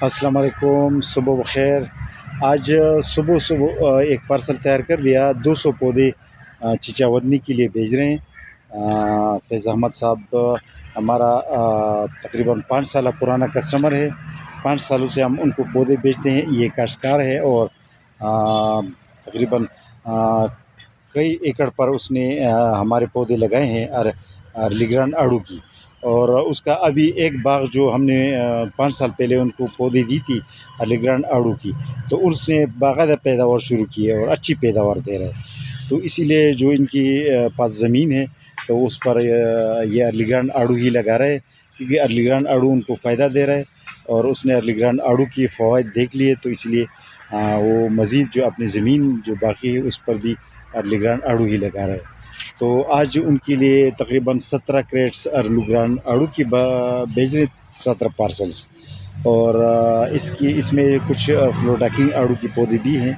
السلام علیکم، صبح بخیر۔ آج صبح ایک پارسل تیار کر دیا، 200 پودے چچا ودنی کے لیے بھیج رہے ہیں۔ فیض احمد صاحب ہمارا تقریباً 5 سالہ پرانا کسٹمر ہے۔ 5 سالوں سے ہم ان کو پودے بیچتے ہیں۔ یہ کاشتکار ہے اور تقریباً کئی ایکڑ پر اس نے ہمارے پودے لگائے ہیں ارلی گرانڈ آڑو کی، اور اس کا ابھی ایک باغ جو ہم نے 5 سال پہلے ان کو پودے دی تھی ارلی گرانڈ آڑو کی، تو اس نے باقاعدہ پیداوار شروع کی ہے اور اچھی پیداوار دے رہا ہے۔ تو اسی لیے جو ان کی پاس زمین ہے تو اس پر یہ ارلی گرانڈ آڑو ہی لگا رہے، کیونکہ ارلی گرانڈ آڑو ان کو فائدہ دے رہا ہے، اور اس نے ارلی گرانڈ آڑو کی فوائد دیکھ لیے، تو اس لیے وہ مزید جو اپنی زمین جو باقی ہے اس پر بھی ارلی گرانڈ آڑو ہی لگا رہا ہے۔ تو آج ان کے لیے تقریباً 17 کریٹس ارلی گرانڈ آڑو کی بھیج رہے، 17 پارسلس، اور اس میں کچھ فلوٹاکنگ آڑو کی پودے بھی ہیں،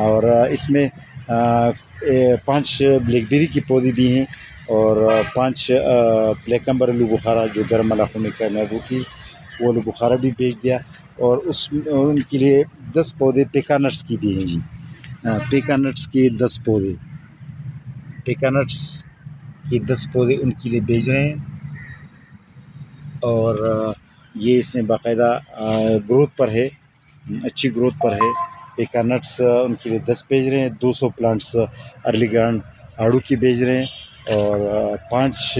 اور اس میں 5 بلیک بیری کی پودے بھی ہیں، اور 5 بلیک امبر آلو بخارا جو گرم علاقوں میں کامیاب ہوتی ہے وہ آلو بخارا بھی بھیج دیا، اور ان کے لیے 10 پودے پیکا نٹس کی بھی ہیں جی، پیکا نٹس کے 10 پودے، پیکا نٹس کے 10 پودے ان کے لیے بھیج رہے ہیں، اور یہ اس میں باقاعدہ گروتھ پر ہے، اچھی گروتھ پر ہے۔ پیکا نٹس ان کے لیے 10 بھیج رہے ہیں، 200 پلانٹس ارلی گرانڈ آڑو کی بھیج رہے ہیں، اور 5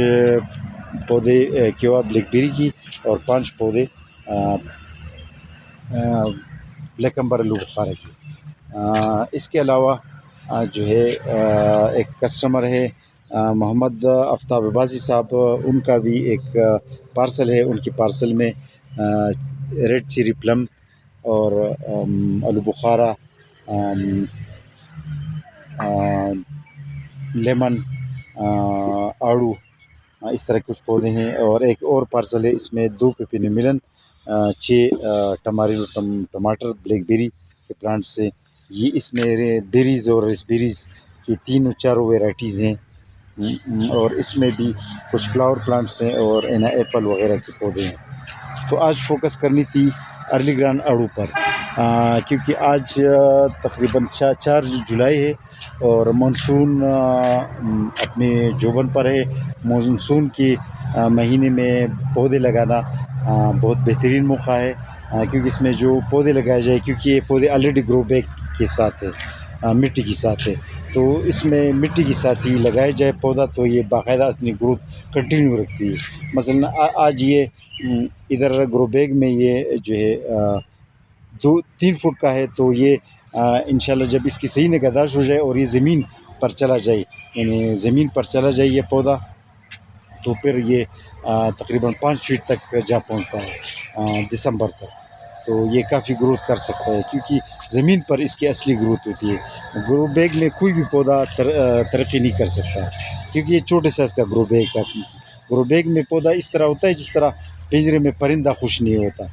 پودے کیوا بلیک بیری کی، اور 5 پودے بلیک امبر آلو بخارا کی۔ اس کے علاوہ جو ہے ایک کسٹمر ہے محمد آفتاب عباسی صاحب، ان کا بھی ایک پارسل ہے، ان کی پارسل میں ریڈ چیری پلم اور آلو بخارا، لیمن، آڑو، اس طرح کچھ پودے ہیں، اور ایک اور پارسل ہے اس میں 2 پیپینی ملن، 6 ٹماریلو ٹماٹر بلیک بیری کے پلانٹ سے، یہ اس میں بیریز اور ریس بیریز کی 3-4 ویرائٹیز ہیں، اور اس میں بھی کچھ فلاور پلانٹس ہیں اور ایپل وغیرہ کے پودے ہیں۔ تو آج فوکس کرنی تھی ارلی گرانڈ آڑو پر، کیونکہ آج تقریباً 4 جولائی ہے، اور مانسون اپنے جوبن پر ہے۔ مانسون کے مہینے میں پودے لگانا بہت بہترین موقع ہے، کیونکہ اس میں جو پودے لگائے جائے، کیونکہ یہ پودے آلریڈی گرو بیگ کے ساتھ ہے، مٹی کے ساتھ ہے، تو اس میں مٹی کے ساتھ ہی لگائے جائے پودا، تو یہ باقاعدہ اپنی گروتھ کنٹینیو رکھتی ہے۔ مثلاً آج یہ ادھر گرو بیگ میں یہ جو ہے 2-3 فٹ کا ہے، تو یہ انشاءاللہ جب اس کی صحیح نگہداشت ہو جائے اور یہ زمین پر چلا جائے، یعنی زمین پر چلا جائے یہ پودا، تو پھر یہ تقریباً 5 فٹ تک جا پہنچتا ہے دسمبر تک، تو یہ کافی گروتھ کر سکتا ہے، کیونکہ زمین پر اس کی اصلی گروتھ ہوتی ہے۔ گرو بیگ میں کوئی بھی پودا ترقی نہیں کر سکتا، کیونکہ یہ چھوٹے سائز کا گرو بیگ کا، گرو بیگ میں پودا اس طرح ہوتا ہے جس طرح پنجرے میں پرندہ خوش نہیں ہوتا،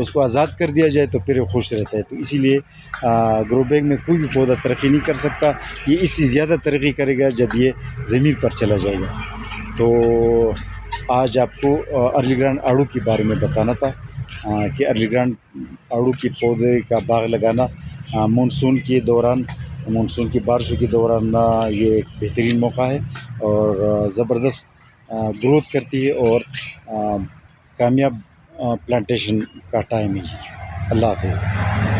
اس کو آزاد کر دیا جائے تو پھر وہ خوش رہتا ہے، تو اسی لیے گرو بیگ میں کوئی بھی پودا ترقی نہیں کر سکتا، یہ اس سے زیادہ ترقی کرے گا جب یہ زمین پر چلا جائے گا۔ تو آج آپ کو ارلی گرانڈ آڑو کے بارے میں بتانا تھا، کہ ارلی گرانڈ آڑو کے پودے کا باغ لگانا مانسون کے دوران، مانسون کی بارشوں کے دوران یہ ایک بہترین موقع ہے، اور زبردست گروتھ کرتی ہے، اور کامیاب پلانٹیشن کا ٹائم ہے۔ اللہ حافظ۔